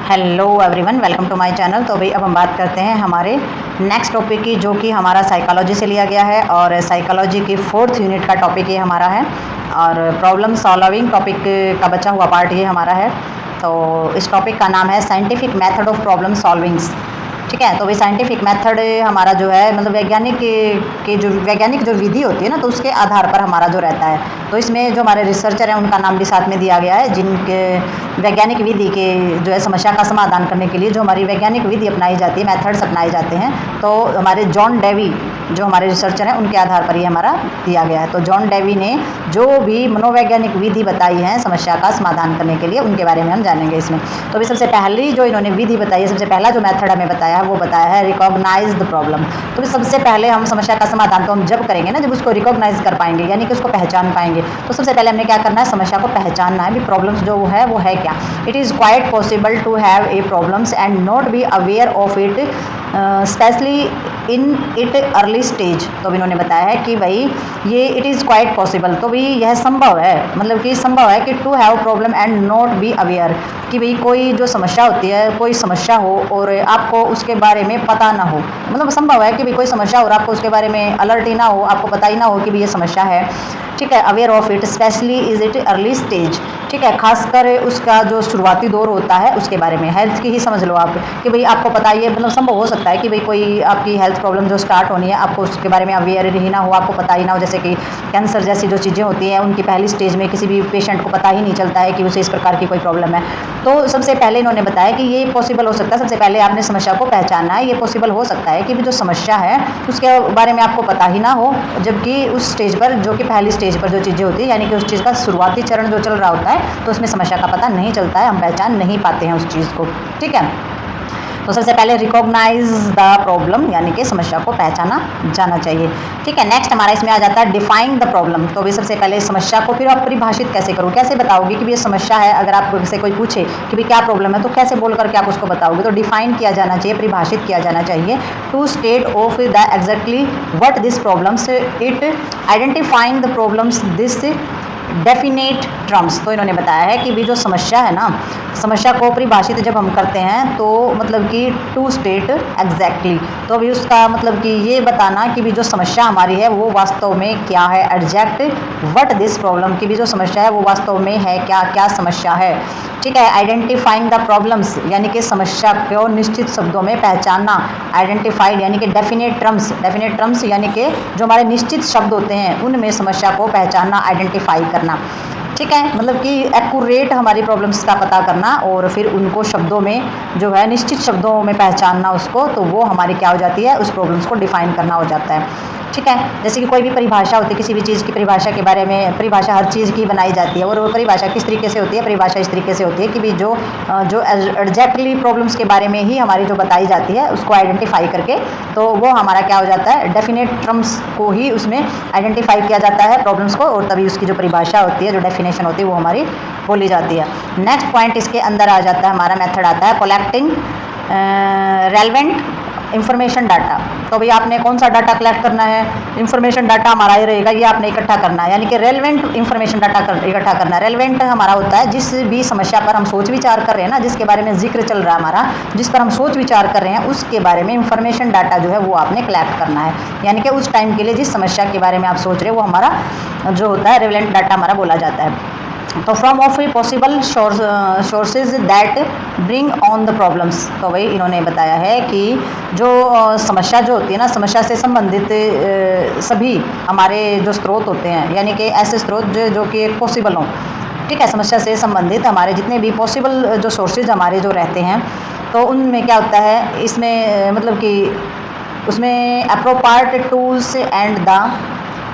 Hello everyone, welcome to my channel. तो भाई अब हम बात करते हैं हमारे नेक्स्ट टॉपिक की, जो कि हमारा साइकोलॉजी से लिया गया है और साइकोलॉजी की 4th यूनिट का टॉपिक ये हमारा है और प्रॉब्लम सॉल्विंग टॉपिक का बचा हुआ पार्ट ये हमारा है। तो इस टॉपिक का नाम है साइंटिफिक मेथड ऑफ प्रॉब्लम सॉल्विंग्स। ठीक है, तो भाई साइंटिफिक मेथड हमारा जो है मतलब वैज्ञानिक जो विधि होती है ना, तो उसके आधार पर हमारा जो रहता है। तो इसमें जो हमारे रिसर्चर हैं उनका नाम भी साथ में दिया गया है, जिनके वैज्ञानिक विधि के जो है समस्या का समाधान करने के लिए जो हमारी वैज्ञानिक विधि अपनाई जाती है, मेथड्स अपनाए जाते हैं। तो हमारे जॉन डेवी जो हमारे रिसर्चर हैं उनके आधार पर ये हमारा दिया गया है। तो जॉन डेवी ने जो भी मनोवैज्ञानिक विधि बताई है समस्या का समाधान करने के लिए, उनके बारे में हम जानेंगे इसमें। तो भी सबसे पहली जो इन्होंने विधि बताई है, सबसे पहला जो मेथड हमें बताया है वो बताया है रिकॉग्नाइज द प्रॉब्लम। तो भी सबसे पहले हम समस्या का समाधान तो हम जब करेंगे ना, जब उसको रिकॉग्नाइज कर पाएंगे, यानी कि उसको पहचान पाएंगे। तो सबसे पहले हमने क्या करना है, समस्या को पहचानना है। भी प्रॉब्लम्स जो है वो है क्या। It is quite possible to have a problems and not be aware of it specially in it early stage. तो भी इन्होंने बताया है कि भाई ये इट इज़ क्वाइट पॉसिबल, तो भी यह संभव है, मतलब कि संभव है कि to have problem and not be aware, कि भाई कोई जो समस्या होती है, कोई समस्या हो और आपको उसके बारे में पता ना हो। मतलब संभव है कि भाई कोई समस्या हो और आपको उसके बारे में अलर्ट ही ना हो, आपको पता ही ना हो कि भाई ये समस्या है। ठीक है, aware of it specially is it early stage. ठीक है, खासकर उसका जो शुरुआती दौर होता है उसके बारे में, हेल्थ की ही समझ लो आप, कि भाई आपको पता है, मतलब संभव हो सकता है कि भाई कोई आपकी हेल्थ प्रॉब्लम जो स्टार्ट होनी है, आपको उसके बारे में अवेयर ही ना हो, आपको पता ही ना हो। जैसे कि कैंसर जैसी जो चीज़ें होती हैं, उनकी पहली स्टेज में किसी भी पेशेंट को पता ही नहीं चलता है कि उसे इस प्रकार की कोई प्रॉब्लम है। तो सबसे पहले इन्होंने बताया कि ये पॉसिबल हो सकता है, सबसे पहले आपने समस्या को पहचानना है। ये पॉसिबल हो सकता है कि जो समस्या है उसके बारे में आपको पता ही ना हो, जबकि उस स्टेज पर, जो कि पहली स्टेज पर जो चीज़ें होती है, यानी कि उस चीज़ का शुरुआती चरण जो चल रहा होता है, तो उसमें समस्या का पता नहीं चलता है, हम पहचान नहीं पाते हैं उस चीज़ को। ठीक है, तो सबसे पहले रिकॉग्नाइज द प्रॉब्लम, यानी कि समस्या को पहचाना जाना चाहिए। ठीक है, नेक्स्ट हमारा इसमें आ जाता है डिफाइन द प्रॉब्लम। तो भी सबसे पहले समस्या को फिर आप परिभाषित कैसे करो, कैसे बताओगे कि ये समस्या है। अगर आपको से कोई पूछे कि भाई क्या प्रॉब्लम है, तो कैसे बोल करके आप उसको बताओगे। तो डिफाइन किया जाना चाहिए, परिभाषित किया जाना चाहिए। To state of the exactly what this problems, it identifying the problems this definite terms. तो इन्होंने बताया है कि भी जो समस्या है ना, समस्या को परिभाषित जब हम करते हैं तो मतलब कि टू स्टेट एग्जैक्टली, तो अभी उसका मतलब कि ये बताना कि भी जो समस्या हमारी है वो वास्तव में क्या है। एग्जैक्ट व्हाट दिस प्रॉब्लम, की भी जो समस्या है वो वास्तव में है क्या, क्या समस्या है। ठीक है, आइडेंटिफाइंग द प्रॉब्लम्स, यानी कि समस्या को निश्चित शब्दों में पहचानना। आइडेंटिफाइड यानी कि डेफिनेट टर्म्स यानी कि जो हमारे निश्चित शब्द होते हैं उनमें समस्या को पहचानना, आइडेंटिफाई करना। ठीक है, मतलब कि एक्यूरेट हमारी प्रॉब्लम्स का पता करना और फिर उनको शब्दों में जो है निश्चित शब्दों में पहचानना उसको, तो वो हमारी क्या हो जाती है, उस प्रॉब्लम्स को डिफाइन करना हो जाता है। ठीक है, जैसे कि कोई भी परिभाषा होती है, किसी भी चीज़ की परिभाषा के बारे में, परिभाषा हर चीज़ की बनाई जाती है और वो परिभाषा किस तरीके से होती है, परिभाषा इस तरीके से होती है कि भी जो एग्जैक्टली प्रॉब्लम्स के बारे में ही हमारी जो बताई जाती है उसको आइडेंटिफाई करके, तो वो हमारा क्या हो जाता है, डेफिनेट टर्म्स को ही उसमें आइडेंटिफाई किया जाता है प्रॉब्लम्स को, और तभी उसकी जो परिभाषा होती है, जो डेफिनेशन होती है, वो हमारी बोली जाती है। नेक्स्ट पॉइंट इसके अंदर आ जाता है, हमारा मेथड आता है कलेक्टिंग रेलेवेंट इंफॉर्मेशन डाटा। तो भाई आपने कौन सा डाटा कलेक्ट करना है, इंफॉर्मेशन डाटा हमारा ये रहेगा, ये आपने इकट्ठा करना है, यानी कि रेलेवेंट इंफॉर्मेशन डाटा इकट्ठा करना है। रेलेवेंट हमारा होता है जिस भी समस्या पर हम सोच विचार कर रहे हैं ना, जिसके बारे में जिक्र चल रहा है हमारा, जिस पर हम सोच विचार कर रहे हैं, उसके बारे में इंफॉर्मेशन डाटा जो है वो आपने कलेक्ट करना है। यानी कि उस टाइम के लिए जिस समस्या के बारे में आप सोच रहे हो वो हमारा जो होता है रेलेवेंट डाटा हमारा बोला जाता है। तो from of a possible sources that bring on the problems. तो भाई इन्होंने बताया है कि जो समस्या जो होती है ना, समस्या से संबंधित सभी हमारे जो स्रोत होते हैं, यानी कि ऐसे स्रोत जो कि एक पॉसिबल हों। ठीक है, समस्या से संबंधित हमारे जितने भी पॉसिबल जो सोर्सेज हमारे जो रहते हैं, तो उनमें क्या होता है, इसमें मतलब कि उसमें appropriate tools and the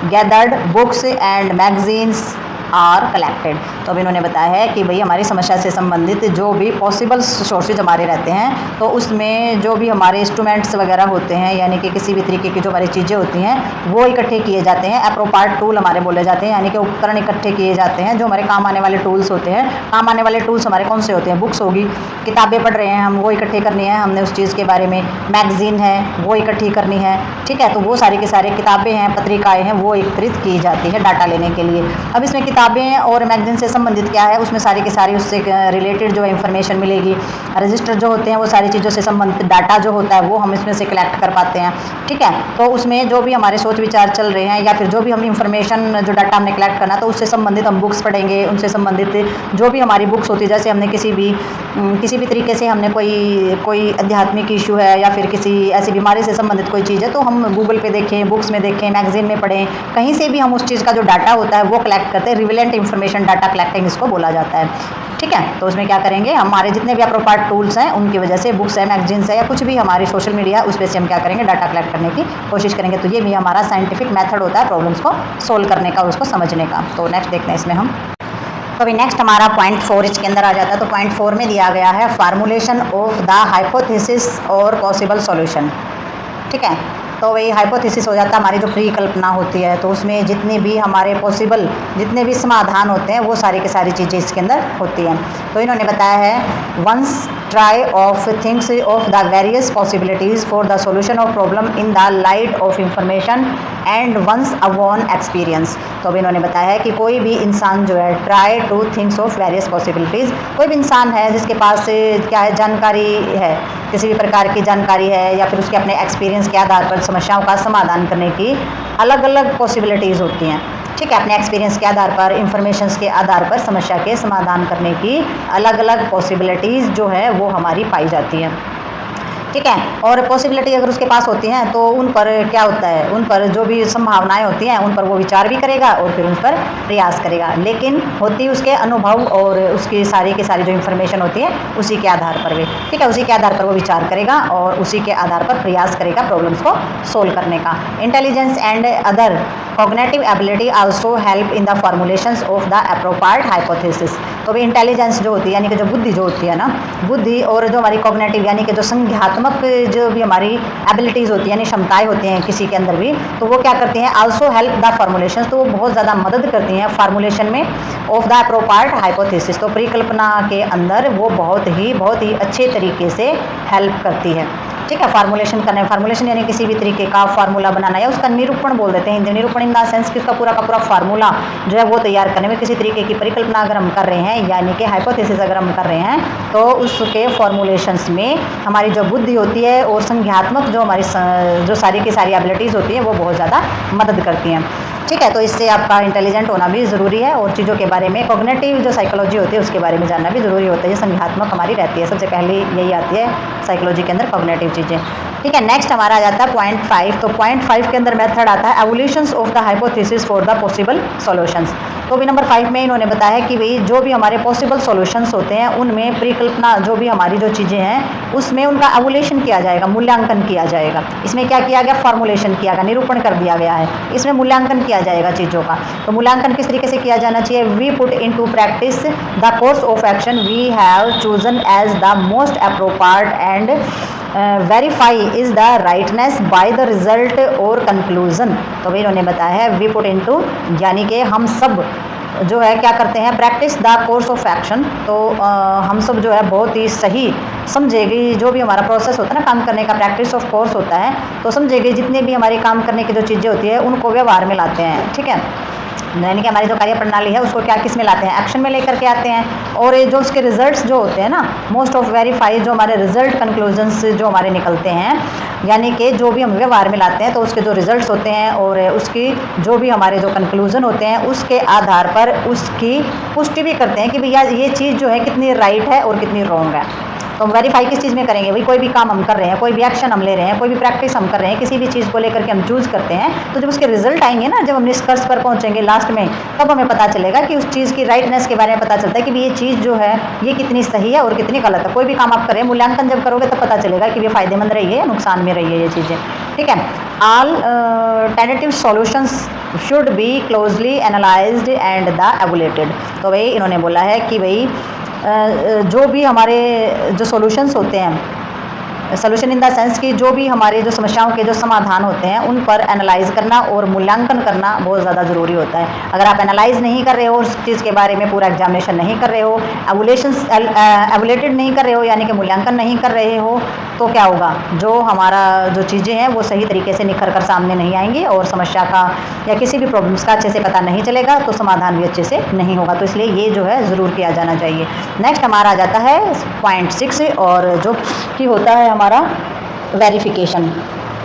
gathered books and magazines are collected. तो अब इन्होंने बताया है कि भाई हमारी समस्या से संबंधित जो भी पॉसिबल सोर्सेज हमारे रहते हैं, तो उसमें जो भी हमारे इंस्ट्रूमेंट्स वगैरह होते हैं, यानी कि किसी भी तरीके की जो हमारी चीज़ें होती हैं वो इकट्ठे किए जाते हैं। अप्रोप्रिएट टूल हमारे बोले जाते हैं, यानी कि उपकरण इकट्ठे किए जाते हैं जो हमारे काम आने वाले टूल्स होते हैं। काम आने वाले टूल्स हमारे कौन से होते हैं, बुक्स होगी, किताबें पढ़ रहे हैं हम, वो इकट्ठी करनी है हमने उस चीज़ के बारे में। मैगजीन है वो इकट्ठी करनी है। ठीक है, तो वो सारी की सारी किताबें हैं, पत्रिकाएँ हैं, वो एकत्रित की जाती है डाटा लेने के लिए। अब इसमें किताबें और मैगजीन से संबंधित क्या है, उसमें सारी की सारी उससे रिलेटेड जो है इंफॉर्मेशन मिलेगी। रजिस्टर जो होते हैं वो सारी चीज़ों से संबंधित डाटा जो होता है वो हम इसमें से कलेक्ट कर पाते हैं, ठीक है। तो उसमें जो भी हमारे सोच विचार चल रहे हैं या फिर जो भी हम इंफॉर्मेशन जो डाटा हमने कलेक्ट करना तो उससे संबंधित हम बुक्स पढ़ेंगे, उनसे संबंधित जो भी हमारी बुक्स होती है, जैसे हमने किसी भी तरीके से हमने कोई आध्यात्मिक इशू है या फिर किसी ऐसी बीमारी से संबंधित कोई चीज़ है तो हम गूगल पे देखें, बुक्स में देखें, मैगजीन में पढ़ें, कहीं से भी हम उस चीज़ का जो डाटा होता है वो कलेक्ट करते हैं। रिलेवेंट इंफॉर्मेशन डाटा कलेक्टिंग इसको बोला जाता है, ठीक है। तो उसमें क्या करेंगे, हमारे जितने भी अप्रोप्रिएट टूल्स हैं उनकी वजह से, बुक्स है, मैगजीन्स है या कुछ भी हमारी सोशल मीडिया, उस पर से हम क्या करेंगे, डाटा कलेक्ट करने की कोशिश करेंगे। तो ये भी हमारा साइंटिफिक मेथड होता है प्रॉब्लम्स को सोल्व करने का, उसको समझने का। तो नेक्स्ट देखते हैं इसमें हम। तो अभी नेक्स्ट हमारा पॉइंट 4 इसके अंदर आ जाता है। तो पॉइंट 4 में दिया गया है फार्मूलेशन ऑफ द हाइपोथेसिस और पॉसिबल सॉल्यूशन, ठीक है। तो वही हाइपोथेसिस हो जाता है हमारी जो परिकल्पना होती है, तो उसमें जितने भी हमारे पॉसिबल जितने भी समाधान होते हैं वो सारी की सारी चीज़ें इसके अंदर होती हैं। तो इन्होंने बताया है once try of things of the various possibilities for the solution of problem in the light of information and once upon experience. तो अब इन्होंने बताया है कि कोई भी इंसान जो है try to thinks of various possibilities, कोई भी इंसान है जिसके पास क्या है, जानकारी है, किसी भी प्रकार की जानकारी है या फिर उसके अपने एक्सपीरियंस के आधार पर समस्याओं का समाधान करने की अलग अलग पॉसिबिलिटीज़ होती हैं, ठीक है। अपने एक्सपीरियंस के आधार पर, इंफॉर्मेशंस के आधार पर समस्या के समाधान करने की अलग अलग पॉसिबिलिटीज़ जो है वो हमारी पाई जाती हैं, ठीक है। और पॉसिबिलिटी अगर उसके पास होती हैं तो उन पर क्या होता है, उन पर जो भी संभावनाएं होती हैं उन पर वो विचार भी करेगा और फिर उन पर प्रयास करेगा, लेकिन होती उसके अनुभव और उसकी सारी की सारी जो इन्फॉर्मेशन होती है उसी के आधार पर भी, ठीक है, उसी के आधार पर वो विचार करेगा और उसी के आधार पर प्रयास करेगा प्रॉब्लम्स को सोल्व करने का। Intelligence and other cognitive ability also help in the formulations of the appropriate hypothesis. तो भी इंटेलिजेंस जो होती है यानी कि जो बुद्धि जो होती है ना, बुद्धि और जो हमारी कॉग्निटिव यानी कि जो संज्ञात्मक जो भी हमारी एबिलिटीज़ होती है यानी क्षमताएं होती हैं किसी के अंदर भी, तो वो क्या करती हैं, आल्सो हेल्प द फॉर्मुलेशंस, तो वो बहुत ज़्यादा मदद करती हैं फार्मूलेशन में ऑफ द अप्रोप्रिएट हाइपोथेसिस। तो परिकल्पना के अंदर वो बहुत ही अच्छे तरीके से हेल्प करती है, ठीक है। फार्मूलेशन करने, फार्मूलेशन यानी किसी भी तरीके का फार्मूला बनाना या उसका निरूपण बोल देते हैं, निरूपण इन द सेंस कि उसका पूरा का पूरा फार्मूला जो है वो तैयार करने में, किसी तरीके की परिकल्पना अगर हम कर रहे हैं यानी कि हाइपोथेसिस अगर हम कर रहे हैं तो उसके फॉर्मूलेशंस में हमारी जो बुद्धि होती है और संज्ञात्मक जो हमारी जो सारी की सारी एबिलिटीज़ होती है वो बहुत ज़्यादा मदद करती हैं, ठीक है। तो इससे आपका इंटेलिजेंट होना भी ज़रूरी है और चीज़ों के बारे में, कॉग्निटिव जो साइकोलॉजी होती है उसके बारे में जानना भी ज़रूरी होता है। ये संज्ञात्मक हमारी रहती है, सबसे पहले यही आती है साइकोलॉजी के अंदर, कॉग्निटिव चीज़ें, ठीक है। नेक्स्ट हमारा आ जाता है पॉइंट 5। तो पॉइंट 5 के अंदर मेथड आता है evolutions of the hypothesis for the possible solutions. तो भी नंबर 5 में इन्होंने बताया कि भाई जो भी हमारे पॉसिबल सॉल्यूशंस होते हैं उनमें परिकल्पना जो भी हमारी जो चीज़ें हैं उसमें उनका एवोल्यूशन किया जाएगा, मूल्यांकन किया जाएगा। इसमें क्या किया गया, फॉर्मुलेशन किया गया, निरूपण कर दिया गया है, इसमें मूल्यांकन किया जाएगा चीज़ों का। तो मूल्यांकन किस तरीके से किया जाना चाहिए, we put into practice the course of action we have chosen as the most appropriate and verify is the rightness by the result और कंक्लूजन। तो भाई इन्होंने बताया है वी पुट इनटू यानी कि हम सब जो है क्या करते हैं, practice the course of action. तो हम सब जो है बहुत ही सही समझेगी जो भी हमारा प्रोसेस होता है ना काम करने का, प्रैक्टिस ऑफ कोर्स होता है, तो समझेगी जितने भी हमारे काम करने की जो चीज़ें होती है उनको व्यवहार में लाते हैं, ठीक है। यानी कि हमारी जो कार्य प्रणाली है उसको क्या किस में लाते हैं, एक्शन में लेकर के आते हैं। और ये जो उसके रिजल्ट्स जो होते हैं ना, मोस्ट ऑफ वेरीफाई जो हमारे रिजल्ट कंक्लूजन्स जो हमारे निकलते हैं यानी कि जो भी हम व्यवहार में लाते हैं तो उसके जो रिजल्ट्स होते हैं और उसकी जो भी हमारे जो कंक्लूजन होते हैं उसके आधार पर उसकी पुष्टि भी करते हैं कि भैया ये चीज़ जो है कितनी राइट है और कितनी रॉन्ग है। तो हम वेरीफाई किस चीज़ में करेंगे, भाई कोई भी काम हम कर रहे हैं, कोई भी एक्शन हम ले रहे हैं, कोई भी प्रैक्टिस हम कर रहे हैं, किसी भी चीज़ को लेकर के हम चूज़ करते हैं, तो जब उसके रिजल्ट आएंगे ना, जब हम निष्कर्ष पर पहुंचेंगे लास्ट में, तब हमें पता चलेगा कि उस चीज़ की राइटनेस के बारे में पता चलता है कि ये चीज़ जो है ये कितनी सही है और कितनी गलत है। कोई भी काम आप करें, मूल्यांकन जब करोगे तब पता चलेगा कि ये फ़ायदेमंद रही है या नुकसान में रही है ये चीज़ें, ठीक है। All tentative solutions should be closely analysed and the evaluated. तो भाई इन्होंने बोला है कि भाई जो भी हमारे जो सॉल्यूशंस होते हैं सोल्यूशन इन द सेंस कि जो भी हमारे जो समस्याओं के जो समाधान होते हैं उन पर एनालाइज करना और मूल्यांकन करना बहुत ज़्यादा ज़रूरी होता है। अगर आप एनालाइज नहीं कर रहे हो, उस चीज़ के बारे में पूरा एग्जामिनेशन नहीं कर रहे हो, एवुलेटेड नहीं कर रहे हो, यानी कि मूल्यांकन नहीं कर रहे हो, तो क्या होगा, जो हमारा जो चीज़ें हैं वो सही तरीके से निखर कर सामने नहीं आएंगी और समस्या का या किसी भी प्रॉब्लम्स का अच्छे से पता नहीं चलेगा, तो समाधान भी अच्छे से नहीं होगा। तो इसलिए ये जो है ज़रूर किया जाना चाहिए। नेक्स्ट हमारा आ जाता है पॉइंट 6 और जो कि होता है हमारा वेरिफिकेशन।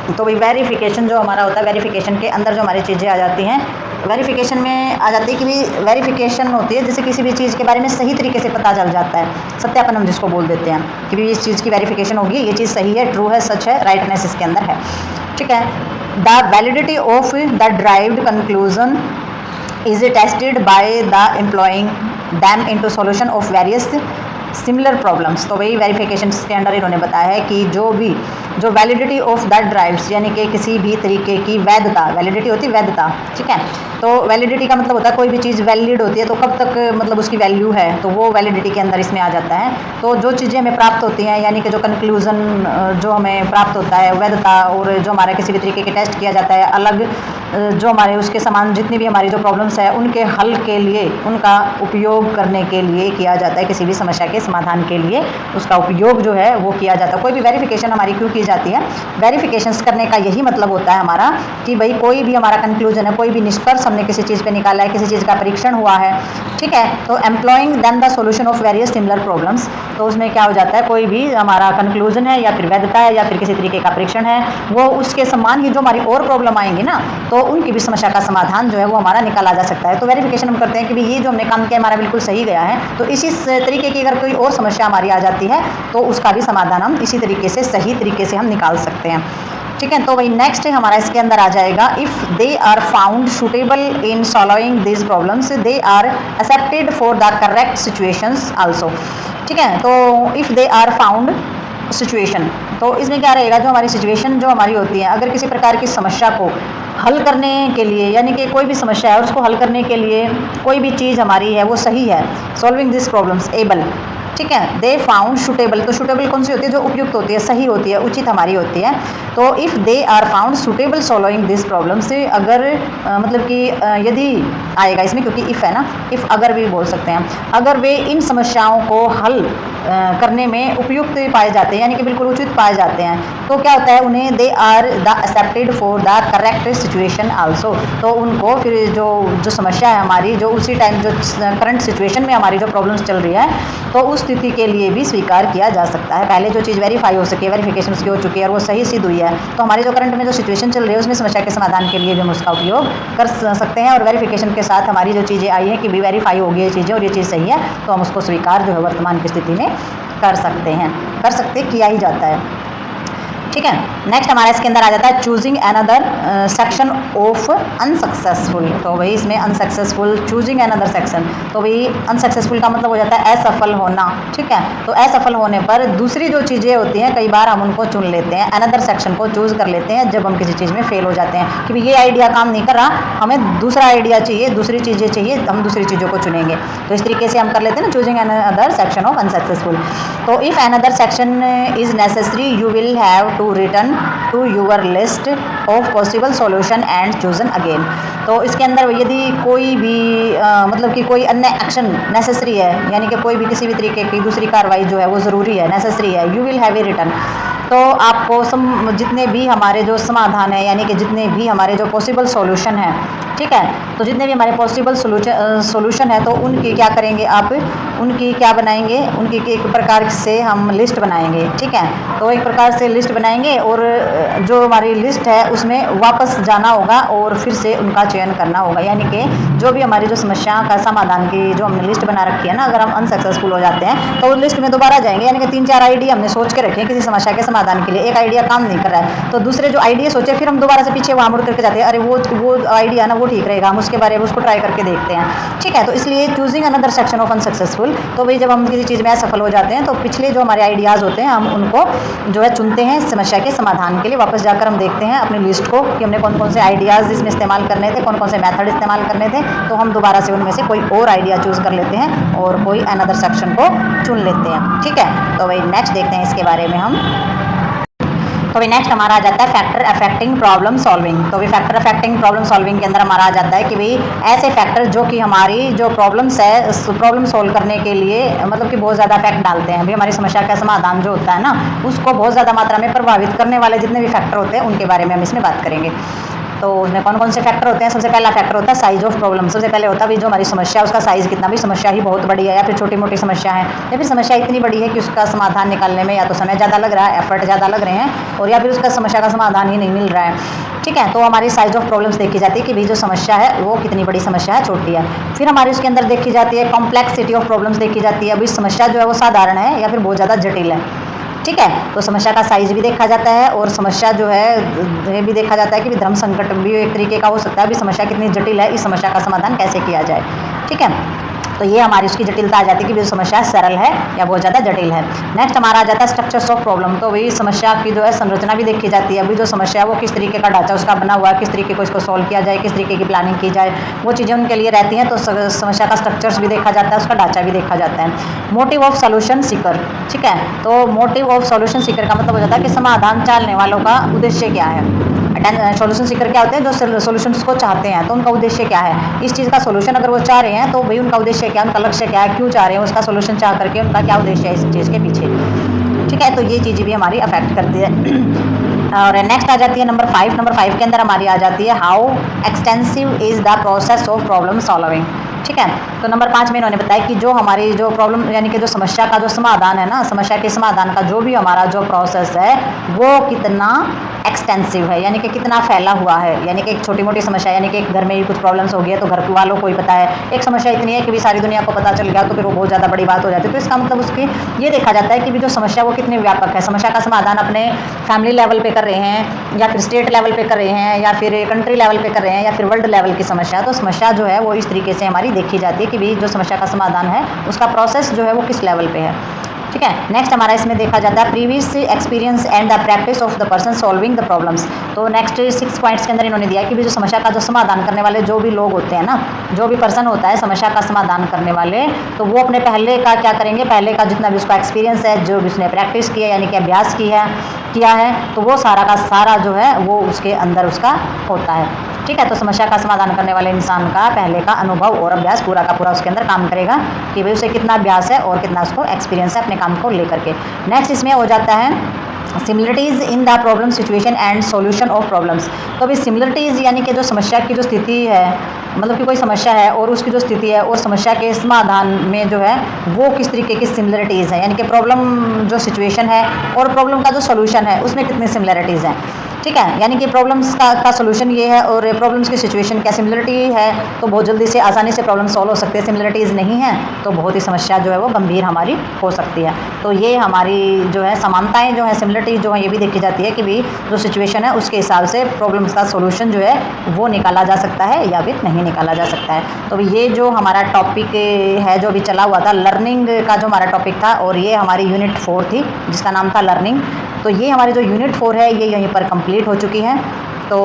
तो भाई वेरिफिकेशन जो हमारा होता है, वेरिफिकेशन के अंदर जो हमारी चीज़ें आ जाती हैं, वेरिफिकेशन में आ जाती है कि भाई वेरिफिकेशन होती है जैसे किसी भी चीज़ के बारे में सही तरीके से पता चल जाता है, सत्यापन हम जिसको बोल देते हैं कि भाई इस चीज़ की वेरिफिकेशन होगी, ये चीज़ सही है, ट्रू है, सच है, राइटनेस इसके अंदर है। ठीक है। The validity of the derived conclusion is tested by the employing them into solution of various similar problems. तो वही वेरिफिकेशन के अंडर इन्होंने बताया है कि जो वैलिडिटी ऑफ दैट ड्राइव्स, यानी कि किसी भी तरीके की वैधता, वैलिडिटी होती है वैधता, ठीक है। तो वैलिडिटी का मतलब होता है कोई भी चीज़ वैलिड होती है तो कब तक मतलब उसकी वैल्यू है, तो वो वैलिडिटी के अंदर इसमें आ जाता है। तो जो चीज़ें हमें प्राप्त होती हैं, यानी कि जो कंक्लूज़न जो हमें प्राप्त होता है वैधता, और जो हमारा किसी भी तरीके के टेस्ट किया जाता है अलग, जो हमारे उसके समान जितनी भी हमारी जो प्रॉब्लम्स है उनके हल के लिए, उनका उपयोग करने के लिए किया जाता है, किसी भी समस्या के समाधान के लिए उसका उपयोग जो है वो किया जाता है। कोई भी वेरिफिकेशन हमारी क्यों की जाती है, वेरिफिकेशंस करने का यही मतलब होता है हमारा कि भाई कोई भी हमारा कंक्लूजन है, कोई भी निष्कर्ष हमने किसी चीज़ पे निकाला है, किसी चीज़ का परीक्षण हुआ है, ठीक है, तो employing then the solution of various similar problems. तो उसमें क्या हो जाता है, कोई भी हमारा कंक्लूजन है या फिर वैधता है या फिर किसी तरीके का परीक्षण है, वो उसके समान ही जो हमारी और प्रॉब्लम आएंगी ना, तो उनकी भी समस्या का समाधान जो है वो हमारा निकाला जा सकता है। तो वेरिफिकेशन हम करते हैं कि भाई ये जो हमने काम किया हमारा बिल्कुल सही गया है, तो इसी तरीके की अगर कोई और समस्या हमारी आ जाती है तो उसका भी समाधान हम इसी तरीके से सही तरीके से हम निकाल सकते हैं। ठीक है। तो वही नेक्स्ट हमारा इसके अंदर आ जाएगा, if they are found suitable in solving this problems they are accepted for the correct situations also. ठीक है। तो if they are found situation, तो इसमें क्या रहेगा, जो हमारी सिचुएशन जो हमारी होती है, अगर किसी प्रकार की समस्या को हल करने के लिए, यानी कि कोई भी समस्या है और उसको हल करने के लिए कोई भी चीज़ हमारी है वो सही है, सॉल्विंग दिस प्रॉब्लम्स एबल, ठीक है, दे फाउंड सुटेबल। तो सुटेबल कौन सी होती है, जो उपयुक्त होती है, सही होती है, उचित हमारी होती है। तो if they are found suitable solving this problem से, अगर मतलब कि यदि आएगा इसमें, क्योंकि इफ़ है ना, इफ़ अगर भी बोल सकते हैं, अगर वे इन समस्याओं को हल करने में उपयुक्त पाए जाते हैं, यानी कि बिल्कुल उचित पाए जाते हैं, तो क्या होता है उन्हें, they are the accepted for the correct situation also. तो उनको फिर जो समस्या है हमारी, जो उसी टाइम जो करंट सिचुएशन में हमारी जो प्रॉब्लम्स चल रही है, तो उस स्थिति के लिए भी स्वीकार किया जा सकता है। पहले जो चीज़ वेरीफाई हो सके, वेरिफिकेशन उसकी हो चुकी है और वो सही सिद्ध हुई है, तो हमारे जो करंट में जो सिचुएशन चल रही है उसमें समस्या के समाधान के लिए भी हम उसका उपयोग कर सकते हैं। और वेरिफिकेशन के साथ हमारी जो चीज़ें आई हैं कि भी वेरीफाई हो गई ये चीज़ें और ये चीज़ सही है, तो हम उसको स्वीकार जो है वर्तमान की स्थिति में कर सकते किया ही जाता है। ठीक है। नेक्स्ट हमारे इसके अंदर आ जाता है choosing another section of unsuccessful. तो भाई इसमें अनसक्सेसफुल, चूजिंग अनदर सेक्शन, तो भाई अनसक्सेसफुल का मतलब हो जाता है असफल होना। ठीक है। तो असफल होने पर दूसरी जो चीज़ें होती हैं, कई बार हम उनको चुन लेते हैं, अनदर सेक्शन को चूज कर लेते हैं जब हम किसी चीज़ में फेल हो जाते हैं कि भाई ये आइडिया काम नहीं कर रहा, हमें दूसरा आइडिया चाहिए, दूसरी चीज़ें चाहिए, हम दूसरी चीज़ों को चुनेंगे। तो इस तरीके से हम कर लेते हैं ना, choosing another section of unsuccessful. तो if another section is necessary you will have to return to your list of possible solution and chosen again. तो इसके अंदर यदि कोई भी मतलब कि कोई अन्य एक्शन नेसेसरी है, यानी कि कोई भी किसी भी तरीके की दूसरी कार्रवाई जो है वो ज़रूरी है, नेसेसरी है, you will have a return. तो आपको जितने भी हमारे जो समाधान है, यानी कि जितने भी हमारे जो पॉसिबल सॉल्यूशन है, ठीक है, तो जितने भी हमारे पॉसिबल सॉल्यूशन है, तो उनकी क्या करेंगे आप, उनकी क्या बनाएंगे, उनकी एक प्रकार से हम लिस्ट बनाएंगे। ठीक है। तो एक प्रकार से लिस्ट बनाएंगे और जो हमारी लिस्ट है उसमें वापस जाना होगा और फिर से उनका चयन करना होगा, यानी कि जो भी हमारी जो समस्या का समाधान की जो हमने लिस्ट बना रखी है ना, अगर हम अनसक्सेसफुल हो जाते हैं तो उस लिस्ट में दोबारा जाएंगे, यानी कि 3-4 आइडिया हमने सोच के रखे हैं किसी समस्या के समाधान के लिए, एक आइडिया काम नहीं कर रहा है, तो दूसरे जो आइडिया सोचे फिर हम दोबारा से पीछे वहाँ मुड़ करके जाते हैं, अरे वो आइडिया ना वो ठीक रहेगा, हम उसके बारे में उसको ट्राई करके देखते हैं। ठीक है। तो इसलिए choosing another section of unsuccessful, तो भाई जब हम किसी चीज़ में असफल हो जाते हैं तो पिछले जो हमारे आइडियाज़ होते हैं हम उनको जो है चुनते हैं समस्या के समाधान के लिए, वापस जाकर हम देखते हैं अपनी लिस्ट को कि हमने कौन कौन से आइडियाज़ इसमें इस्तेमाल करने थे, कौन कौन से मेथड इस्तेमाल करने थे, तो हम दोबारा से उनमें से कोई और आइडिया चूज़ कर लेते हैं और कोई अनदर सेक्शन को चुन लेते हैं। ठीक है। तो भाई नेक्स्ट देखते हैं इसके बारे में हम तो भी नेक्स्ट हमारा आ जाता है फैक्टर अफेक्टिंग प्रॉब्लम सॉल्विंग। तो भी फैक्टर अफेक्टिंग प्रॉब्लम सॉल्विंग के अंदर हमारा आ जाता है कि भाई ऐसे फैक्टर जो कि हमारी जो प्रॉब्लम्स है उस प्रॉब्लम सॉल्व करने के लिए मतलब कि बहुत ज़्यादा इफेक्ट डालते हैं। अभी हमारी समस्या का समाधान जो होता है ना उसको बहुत ज़्यादा मात्रा में प्रभावित करने वाले जितने भी फैक्टर होते हैं उनके बारे में हम इसमें बात करेंगे। तो उसमें कौन कौन से फैक्टर होते हैं? सबसे पहला फैक्टर होता है साइज ऑफ प्रॉब्लम। सबसे पहले होता है भी जो हमारी समस्या है उसका साइज़ कितना, भी समस्या ही बहुत बड़ी है या फिर छोटी मोटी समस्या है या फिर समस्या इतनी बड़ी है कि उसका समाधान निकालने में या तो समय ज़्यादा लग रहा है, एफर्ट ज़्यादा लग रहे हैं और या फिर उसका समस्या का समाधान ही नहीं मिल रहा है। ठीक है, तो हमारी साइज ऑफ प्रॉब्लम्स देखी जाती है कि भाई जो समस्या है वो कितनी बड़ी समस्या है, छोटी है। फिर हमारी उसके अंदर देखी जाती है कॉम्प्लेक्सिटी ऑफ प्रॉब्लम्स देखी जाती है, अभी समस्या जो है वो साधारण है या फिर बहुत ज़्यादा जटिल है। ठीक है, तो समस्या का साइज भी देखा जाता है और समस्या जो है ये भी देखा जाता है कि धर्म संकट भी एक तरीके का हो सकता है, अभी समस्या कितनी जटिल है, इस समस्या का समाधान कैसे किया जाए। ठीक है, तो ये हमारी उसकी जटिलता आ जाती है कि जो समस्या सरल है या बहुत ज़्यादा जटिल है। नेक्स्ट हमारा आ जाता है स्ट्रक्चर्स ऑफ प्रॉब्लम। तो वही समस्या की जो है संरचना भी देखी जाती है, अभी जो समस्या है वो किस तरीके का ढांचा उसका बना हुआ है, किस तरीके को इसको सॉल्व किया जाए, किस तरीके की प्लानिंग की जाए, वो चीज़ें उनके लिए रहती हैं। तो समस्या का स्ट्रक्चर्स भी देखा जाता है, उसका ढांचा भी देखा जाता है। Motive of solution Sikar. ठीक है, तो मोटिव ऑफ सोल्यूशन सीकर का मतलब हो जाता है कि समाधान चाहने वालों का उद्देश्य क्या है। सोल्यूशन सीकर क्या होते हैं? जो सोल्यूशन को चाहते हैं, तो उनका उद्देश्य क्या है, इस चीज़ का सोल्यूशन अगर वो चाह रहे हैं तो भाई उनका उद्देश्य क्या है, उनका लक्ष्य क्या है, क्यों चाह रहे हैं, उसका सोल्यूशन चाह करके उनका क्या उद्देश्य है इस चीज़ के पीछे। ठीक है, तो ये चीज़ें भी हमारी अफेक्ट करती है। और नेक्स्ट आ जाती है नंबर 5। नंबर 5 के अंदर हमारी आ जाती है how extensive is the process of problem solving. ठीक है, तो नंबर 5 में इन्होंने बताया कि जो हमारी जो प्रॉब्लम यानी कि जो समस्या का जो समाधान है ना, समस्या के समाधान का जो भी हमारा जो प्रोसेस है वो कितना एक्सटेंसिव है, यानी कि कितना फैला हुआ है। यानी कि एक छोटी मोटी समस्या, यानी कि एक घर में ही कुछ प्रॉब्लम्स हो गई है तो घर वालों को ही पता है, एक समस्या इतनी है कि भी सारी दुनिया को पता चल गया तो फिर वो बहुत ज़्यादा बड़ी बात हो जाती है। तो इसका मतलब उसकी ये देखा जाता है कि भी जो समस्या वो कितनी व्यापक है। समस्या का समाधान अपने फैमिली लेवल पे कर रहे हैं या फिर स्टेट लेवल पे कर रहे हैं या फिर कंट्री लेवल पे कर रहे हैं या फिर वर्ल्ड लेवल की समस्या। तो समस्या जो है वो इस तरीके से हमारी देखी जाती है कि भी जो समस्या का समाधान है उसका प्रोसेस जो है वो किस लेवल पे है। ठीक है, नेक्स्ट हमारा इसमें देखा जाता है previous experience and the practice of the person solving the problems. तो नेक्स्ट 6 पॉइंट्स के अंदर इन्होंने दिया कि भी जो समस्या का जो समाधान करने वाले जो भी लोग होते हैं ना, जो भी पर्सन होता है समस्या का समाधान करने वाले, तो वो अपने पहले का क्या करेंगे, पहले का जितना भी उसका एक्सपीरियंस है, जो भी उसने प्रैक्टिस की है यानी कि अभ्यास किया है तो वो सारा का सारा जो है वो उसके अंदर उसका होता है। ठीक है, तो समस्या का समाधान करने वाले इंसान का पहले का अनुभव और अभ्यास पूरा का पूरा उसके अंदर काम करेगा कि भाई उसे कितना अभ्यास है और कितना उसको एक्सपीरियंस है अपने काम को लेकर के। नेक्स्ट इसमें हो जाता है similarities in the problem situation and solution of problems. तो अभी सिमिलरिटीज़ यानी कि जो समस्या की जो स्थिति है, मतलब कि कोई समस्या है और उसकी जो स्थिति है और समस्या के समाधान में जो है वो किस तरीके की सिमिलरिटीज़ है, यानी कि प्रॉब्लम जो सिचुएशन है और प्रॉब्लम का जो सोल्यूशन है उसमें कितनी सिमिलरिटीज़ हैं। ठीक है, यानी कि प्रॉब्लम्स का सोल्यूशन ये है और प्रॉब्लम्स की सिचुएशन क्या सिमिलरिटी है तो बहुत जल्दी से आसानी से प्रॉब्लम सॉल्व हो सकते हैं। सिमिलरिटीज़ नहीं है तो बहुत ही समस्या जो है वो गंभीर हमारी हो सकती है। तो ये हमारी जो है समानताएं जो है, सिमिलरिटीज़ जो है ये भी देखी जाती है कि भी जो सिचुएशन है उसके हिसाब से प्रॉब्लम्स का सोल्यूशन जो है वो निकाला जा सकता है या फिर नहीं निकाला जा सकता है। तो ये जो हमारा टॉपिक है जो भी चला हुआ था लर्निंग का जो हमारा टॉपिक था और ये हमारी यूनिट 4 थी जिसका नाम था लर्निंग। तो ये हमारी जो यूनिट 4 है ये यहीं पर कंप्लीट हो चुकी है। तो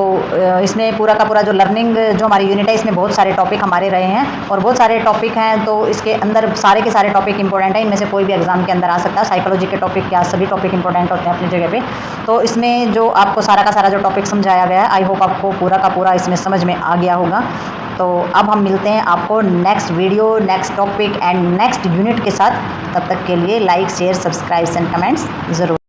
इसमें पूरा का पूरा जो लर्निंग जो हमारी यूनिट है इसमें बहुत सारे टॉपिक हमारे रहे हैं और बहुत सारे टॉपिक हैं। तो इसके अंदर सारे के सारे टॉपिक इंपॉर्टेंट हैं, इनमें से कोई भी एग्जाम के अंदर आ सकता है। साइकोलॉजी के टॉपिक क्या सभी टॉपिक इंपॉर्टेंट होते हैं अपनी जगह पे। तो इसमें जो आपको सारा का सारा जो टॉपिक समझाया गया है आई होप आपको पूरा का पूरा इसमें समझ में आ गया होगा। तो अब हम मिलते हैं आपको next video, next topic and next unit के साथ। तब तक के लिए like share subscribe and comments ज़रूर।